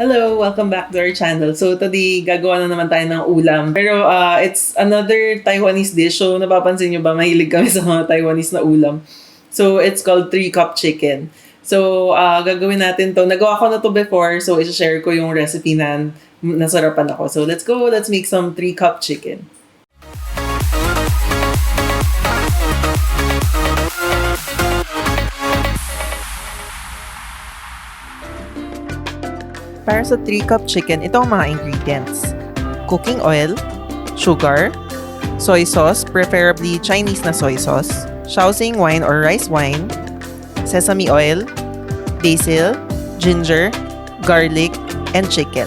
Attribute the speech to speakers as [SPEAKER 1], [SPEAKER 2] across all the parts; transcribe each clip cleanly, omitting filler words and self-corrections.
[SPEAKER 1] Hello! Welcome back to our channel. So today, gagawa na naman tayo ng ulam. Pero it's another Taiwanese dish. So napapansin nyo ba, mahilig kami sa mga Taiwanese na ulam. So it's called 3-cup chicken. So gagawin natin to. Nagawa ko na to before. So i-share ko yung recipe na nasarapan ako. So let's go. Let's make some 3-cup chicken. Para sa 3-cup chicken, ito ang mga ingredients. Cooking oil, sugar, soy sauce, preferably Chinese na soy sauce, shaoxing wine or rice wine, sesame oil, basil, ginger, garlic, and chicken.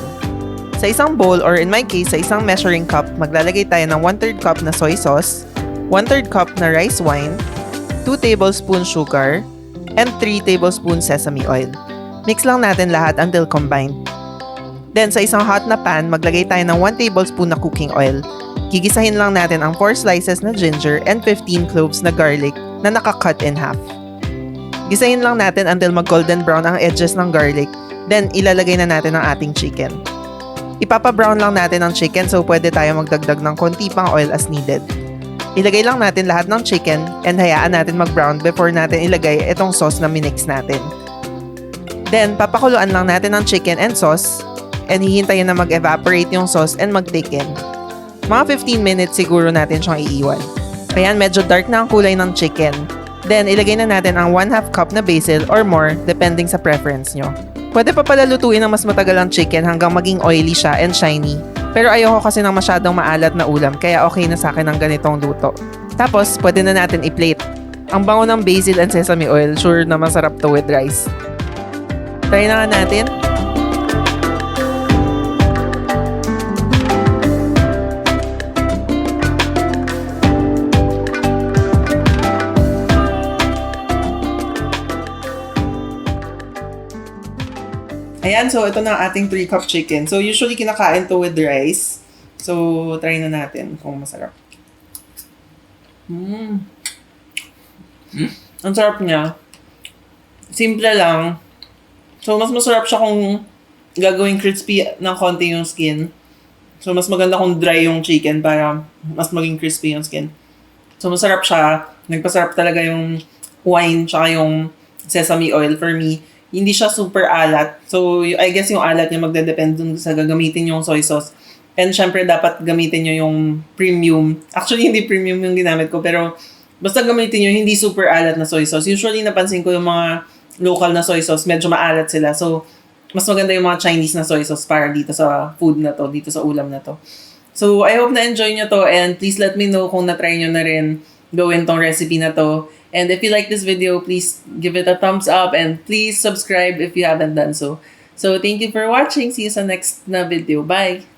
[SPEAKER 1] Sa isang bowl or in my case, sa isang measuring cup, maglalagay tayo ng 1/3 cup na soy sauce, 1/3 cup na rice wine, 2 tablespoon sugar, and 3 tablespoon sesame oil. Mix lang natin lahat until combined. Then, sa isang hot na pan, maglagay tayo ng 1 tablespoon na cooking oil. Gigisahin lang natin ang 4 slices na ginger and 15 cloves na garlic na nakacut in half. Gisahin lang natin until mag-golden brown ang edges ng garlic. Then, ilalagay na natin ang ating chicken. Ipapa-brown lang natin ang chicken so pwede tayo magdagdag ng konti pang oil as needed. Ilagay lang natin lahat ng chicken and hayaan natin mag-brown before natin ilagay itong sauce na minix natin. Then, papakuluan lang natin ang chicken and sauce and hihintayin na mag-evaporate yung sauce and mag-thicken. Mga 15 minutes siguro natin siyang iiwan. Ayan, medyo dark na ang kulay ng chicken. Then, ilagay na natin ang 1/2 cup na basil or more depending sa preference nyo. Pwede pa pala lutuin ng mas matagal ang chicken hanggang maging oily siya and shiny. Pero ayoko kasi ng masyadong maalat na ulam kaya okay na sa akin ang ganitong luto. Tapos, pwede na natin i-plate. Ang bango ng basil and sesame oil, sure na masarap to with rice. Try na nga natin. Ayan, so ito na ang ating 3-cup chicken. So usually kinakain to with rice. So try na natin kung masarap. Ang sarap niya. Simple lang. So, mas masarap siya kung gagawing crispy ng konti yung skin. So, mas maganda kung dry yung chicken para mas maging crispy yung skin. So, masarap siya. Nagpasarap talaga yung wine tsaka yung sesame oil for me. Hindi siya super alat. So, I guess yung alat niya magdedepend dun sa gagamitin yung soy sauce. And syempre, dapat gamitin nyo yung premium. Actually, hindi premium yung ginamit ko. Pero, basta gamitin nyo hindi super alat na soy sauce. Usually, napansin ko yung mga local na soy sauce, medyo maalat sila. So, mas maganda yung mga Chinese na soy sauce para dito sa food na to, dito sa ulam na to. So, I hope na-enjoy nyo to and please let me know kung na-try nyo na rin gawin tong recipe na to. And if you like this video, please give it a thumbs up and please subscribe if you haven't done so. So, thank you for watching. See you sa next na video. Bye!